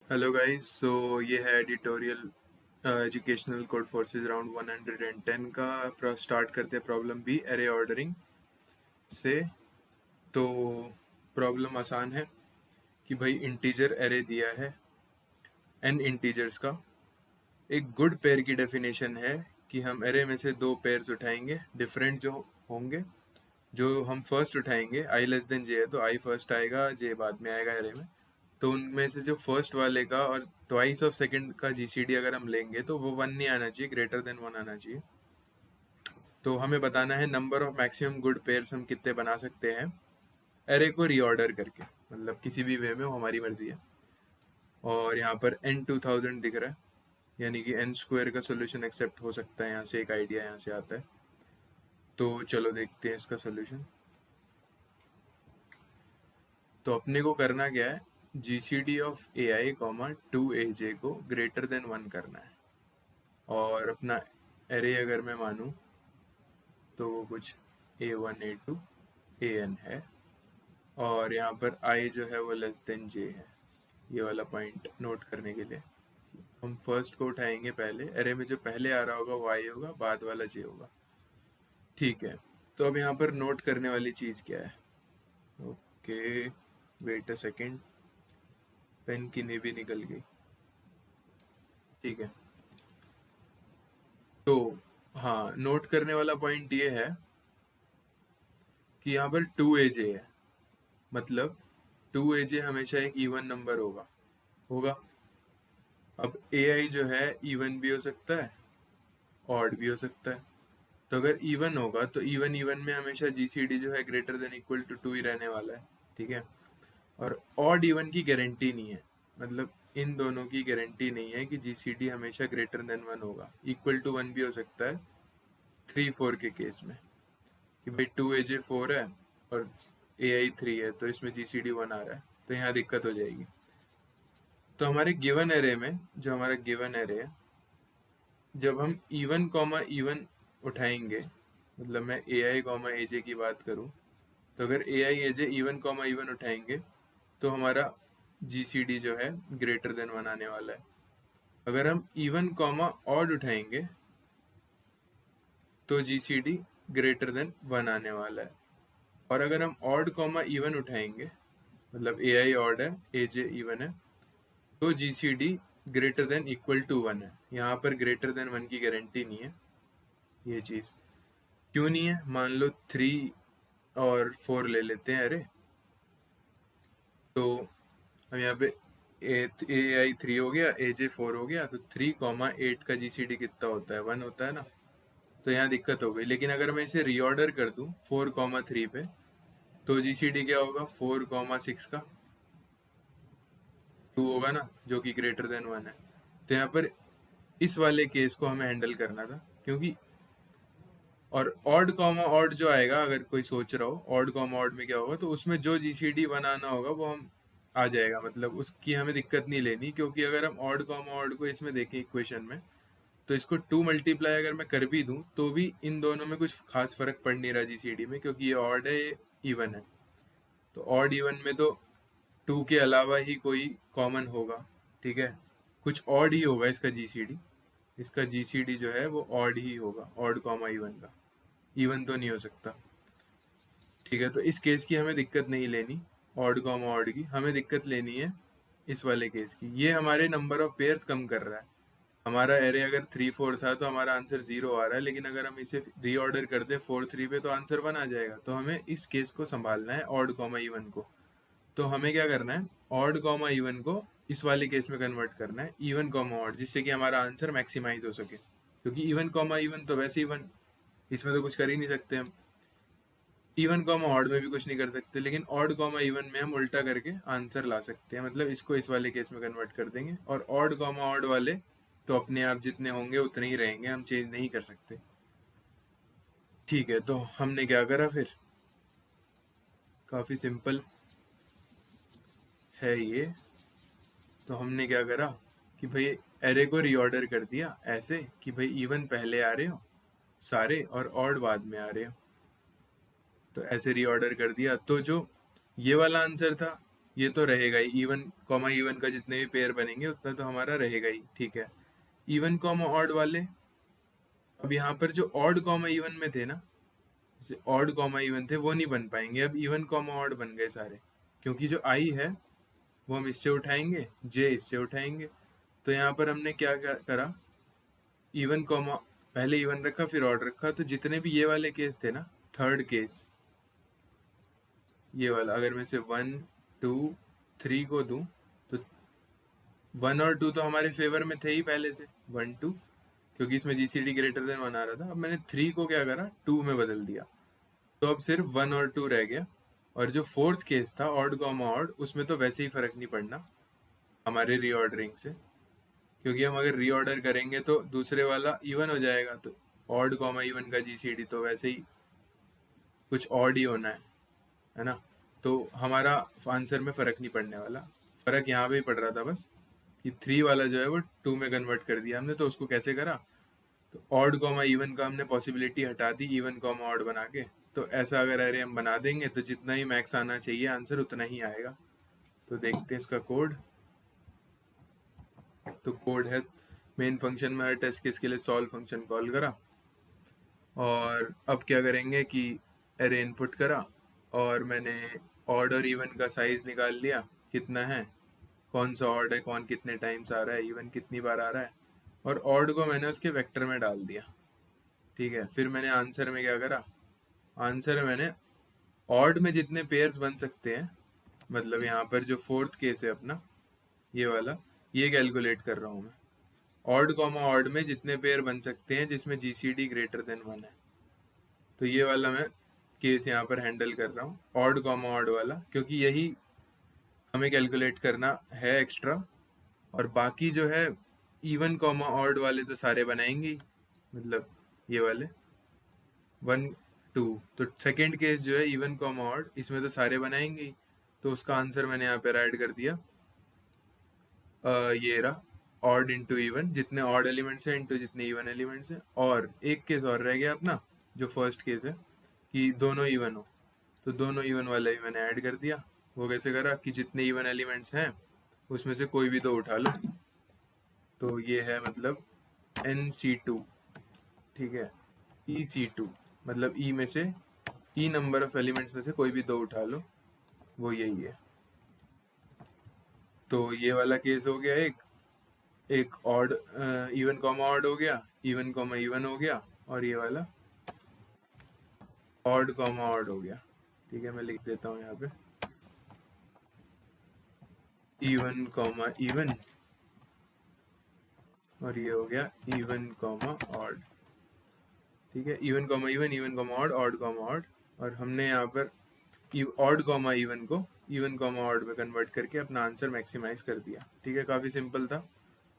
Hello guys, सो ये है editorial educational code forces round 110 का। स्टार्ट करते हैं प्रॉब्लम बी एरे ऑर्डरिंग से। तो प्रॉब्लम आसान है कि भाई इंटीजर एरे दिया है एन इंटीजर्स का। एक गुड पेयर की डेफिनेशन है कि हम एरे में से दो पेयर्स उठाएंगे डिफरेंट जो होंगे। जो हम फर्स्ट उठाएंगे आई लेस देन जे है तो आई फर्स्ट आएगा, जे बाद में आएगा एरे में। तो उनमें से जो फर्स्ट वाले का और ट्वाइस ऑफ सेकंड का जीसीडी अगर हम लेंगे तो वो वन नहीं आना चाहिए, ग्रेटर देन वन आना चाहिए। तो हमें बताना है number of maximum good pairs हम कितने बना सकते हैं एरे को रीऑर्डर करके, मतलब किसी भी वे में, वो हमारी मर्जी है। और यहाँ पर n 2000 दिख रहा है, यानी कि n स्क्वायर का सोल्यूशन एक्सेप्ट हो सकता है। यहाँ से एक आइडिया यहाँ से आता है। तो चलो देखते हैं इसका सोल्यूशन। तो अपने को करना क्या है, GCD of a i comma two a j को ग्रेटर देन वन करना है। और अपना एरे अगर मैं मानूं तो वो कुछ A1 A2 AN है। और यहाँ पर I जो है वो लेस देन J है। ये वाला पॉइंट नोट करने के लिए हम फर्स्ट को उठाएंगे पहले। एरे में जो पहले आ रहा होगा वो I होगा, बाद वाला J होगा। ठीक है, तो अब यहाँ पर नोट करने वाली चीज़ क्या है। Okay, wait a second, pen की निभी निकल गई। ठीक है, तो हाँ, नोट करने वाला पॉइंट ये है कि यहाँ पर 2AJ है, मतलब 2AJ हमेशा एक इवन नंबर होगा। अब AI जो है इवन भी हो सकता है, ऑड भी हो सकता है। तो अगर इवन होगा तो इवन इवन में हमेशा जीसीडी जो है greater than equal to two ही रहने वाला है। ठीक है, और ऑड इवन की गारंटी नहीं है, मतलब इन दोनों की गारंटी नहीं है कि जीसीडी हमेशा ग्रेटर देन वन होगा। इक्वल टू वन भी हो सकता है 3 4 के केस में, कि भाई 2AJ 4 है और AI 3 है, तो इसमें जीसीडी 1 आ रहा है, तो यहाँ दिक्कत हो जाएगी। तो हमारे गिवन एरे में, जो हमारा गिवन एरे है, जब हम इवन कॉमा इवन उठाएंगे, मतलब मैं ए आई कॉमा ए जे की बात करूं, तो अगर ए आई ए जे इवन कॉमा इवन उठाएंगे तो हमारा जी सी डी जो है ग्रेटर देन वन आने वाला है। अगर हम इवन कॉमा ऑड उठाएंगे तो G C D greater than one आने वाला है। और अगर हम ऑड कॉमा इवन उठाएंगे, मतलब ए आई ऑड है ए जे इवन है, तो G C D greater than equal to one है। यहाँ पर ग्रेटर देन वन की गारंटी नहीं है। ये चीज़ क्यों नहीं है, मान लो 3 और 4 ले लेते हैं अरे। तो हम यहाँ पे ए आई 3 हो गया, ए जे 4 हो गया, तो 3 8 का जी सी डी कितना होता है, 1 होता है ना। तो यहाँ दिक्कत हो गई। लेकिन अगर मैं इसे रीऑर्डर कर दूँ 4 3 पे, तो जी सी डी क्या होगा, 4 6 का 2 होगा ना, जो कि ग्रेटर देन वन है। तो यहाँ पर इस वाले केस को हमें हैंडल करना था, क्योंकि और ऑड कॉमा ऑड जो आएगा, अगर कोई सोच रहा हो ऑड कॉमा ऑड में क्या होगा, तो उसमें जो जीसीडी बनाना होगा वो हम आ जाएगा, मतलब उसकी हमें दिक्कत नहीं लेनी। क्योंकि अगर हम ऑड कॉमा ऑड को इसमें देखें इक्वेशन में, तो इसको 2 मल्टीप्लाई अगर मैं कर भी दूं तो भी इन दोनों में कुछ खास फर्क पड़ नहीं रहा जीसीडी में, क्योंकि ये ऑड है ये इवन है। तो ऑड इवन में तो 2 के अलावा ही कोई कॉमन होगा। ठीक है, कुछ ऑड ही होगा इसका जीसीडी। इसका जीसीडी जो है वो ऑड ही होगा, ऑड कॉमा इवन का, इवन तो नहीं हो सकता। ठीक है, तो इस केस की हमें दिक्कत नहीं लेनी, ऑड कॉमा ऑड की हमें दिक्कत लेनी है इस वाले केस की। ये हमारे नंबर ऑफ पेयर्स कम कर रहा है। हमारा एरे अगर 3 4 था तो हमारा आंसर 0 आ रहा है, लेकिन अगर हम इसे रीऑर्डर कर दे 4 3 पे तो आंसर 1 आ जाएगा। तो हमें इस केस को संभालना है, ऑड कॉमा इवन को। तो हमें क्या करना है, ऑड कॉमा इवन को इस वाले केस में कन्वर्ट करना है इवन कॉमा ऑड, जिससे कि हमारा आंसर मैक्सिमाइज हो सके। क्योंकि इवन कॉमा इवन तो वैसे इवन, इसमें तो कुछ कर ही नहीं सकते हम। इवन कॉमा ऑड में भी कुछ नहीं कर सकते, लेकिन ऑड कॉमा इवन में हम उल्टा करके आंसर ला सकते हैं, मतलब इसको इस वाले केस में कन्वर्ट कर देंगे। और ऑड कॉमा ऑड वाले तो अपने आप जितने होंगे उतने ही रहेंगे, हम चेंज नहीं कर सकते। ठीक है, तो हमने क्या करा फिर, काफ़ी सिंपल है ये। तो हमने क्या करा कि भाई एरे को रीऑर्डर कर दिया ऐसे कि भाई इवन पहले आ रहे हो सारे और ऑड बाद में आ रहे हो। तो ऐसे रीऑर्डर कर दिया, तो जो ये वाला आंसर था ये तो रहेगा ही, इवन कॉमा इवन का जितने भी पेयर बनेंगे उतना तो हमारा रहेगा ही, ठीक है। इवन कॉमा ऑड वाले, अब यहाँ पर जो ऑड कॉमा इवन में थे ना, जैसे ऑड कॉमा इवन थे वो नहीं बन पाएंगे, अब इवन कॉमा ऑड बन गए सारे, क्योंकि जो आई है वो हम इससे उठाएंगे, जे इससे उठाएंगे। तो यहाँ पर हमने क्या करा, इवन कॉमा पहले इवन रखा फिर ऑड रखा, तो जितने भी ये वाले केस थे ना, थर्ड केस ये वाला, अगर मैं से 1 2 3 को दूं तो 1 और 2 तो हमारे फेवर में थे ही पहले से, 1 2, क्योंकि इसमें जीसीडी ग्रेटर देन 1 आ रहा था। अब मैंने 3 को क्या करा, 2 में बदल दिया, तो अब सिर्फ 1 और 2 रह गया। और जो फोर्थ केस था ऑड कॉमा ऑड, उसमें तो वैसे ही फर्क नहीं पड़ना हमारे रीऑर्डरिंग से, क्योंकि हम अगर रीऑर्डर करेंगे तो दूसरे वाला इवन हो जाएगा, तो ऑड कॉमा इवन का जीसीडी तो वैसे ही कुछ ऑड ही होना है ना। तो हमारा आंसर में फ़र्क नहीं पड़ने वाला, फ़र्क यहाँ पे ही पड़ रहा था बस कि 3 वाला जो है वो 2 में कन्वर्ट कर दिया हमने। तो उसको कैसे करा, तो ऑड कॉमा इवन का हमने पॉसिबिलिटी हटा दी इवन कॉमा ऑड बना के। तो ऐसा अगर अरे हम बना देंगे तो जितना ही मैक्स आना चाहिए आंसर उतना ही आएगा। तो देखते हैं इसका कोड। तो कोड है, मेन फंक्शन में हर टेस्ट केस के लिए सॉल्व फंक्शन कॉल करा, और अब क्या करेंगे कि एरे इनपुट करा, और मैंने ऑड और इवन का साइज निकाल लिया कितना है, कौन सा ऑड है, कौन कितने टाइम्स आ रहा है, इवन कितनी बार आ रहा है, और ऑड को मैंने उसके वेक्टर में डाल दिया, ठीक है। फिर मैंने आंसर में क्या करा, आंसर में मैंने ऑड में जितने पेयर्स बन सकते हैं, मतलब यहाँ पर जो फोर्थ केस है अपना ये वाला, ये कैलकुलेट कर रहा हूँ मैं। ऑड कॉमा ऑड में जितने पेयर बन सकते हैं जिसमें जीसीडी ग्रेटर देन 1 है, तो ये वाला मैं केस यहाँ पर हैंडल कर रहा हूँ, ऑड कॉमा ऑड वाला, क्योंकि यही हमें कैलकुलेट करना है एक्स्ट्रा। और बाकी जो है इवन कॉमा ऑड वाले तो सारे बनाएंगे ही, मतलब ये वाले 1 2, तो सेकंड केस जो है इवन कॉमा ऑड, इसमें तो सारे बनाएंगे ही। तो उसका आंसर मैंने यहाँ पर ऐड कर दिया, ये रहा, ऑड इंटू इवन, जितने ऑड एलिमेंट्स हैं इंटू जितने इवन एलिमेंट्स हैं। और एक केस और रह गया अपना, जो फर्स्ट केस है कि दोनों इवन हो, तो दोनों इवन वाला ही मैंने ऐड कर दिया। वो कैसे करा कि जितने इवन एलिमेंट्स हैं उसमें से कोई भी तो उठा लो, तो ये है मतलब NC2, ठीक है, EC2, मतलब ई में से, ई नंबर ऑफ एलिमेंट्स में से कोई भी दो उठा लो, वो यही है। तो ये वाला केस हो गया एक ऑड इवन कॉमा ऑड हो गया, इवन कॉमा इवन हो गया, और ये वाला ऑड कॉमा ऑड हो गया, ठीक है। मैं लिख देता हूँ यहाँ पे इवन कॉमा इवन, और ये हो गया इवन कॉमा ऑड, ठीक है। Even comma even, even comma odd comma odd, और हमने यहाँ पर ऑड कॉमा इवन को इवन कॉमा ऑड में कन्वर्ट करके अपना आंसर मैक्सिमाइज कर दिया, ठीक है। काफ़ी सिंपल था,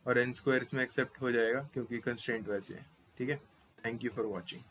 और n स्क्वायर इसमें एक्सेप्ट हो जाएगा क्योंकि कंस्ट्रेंट वैसे है, ठीक है। Thank you for watching.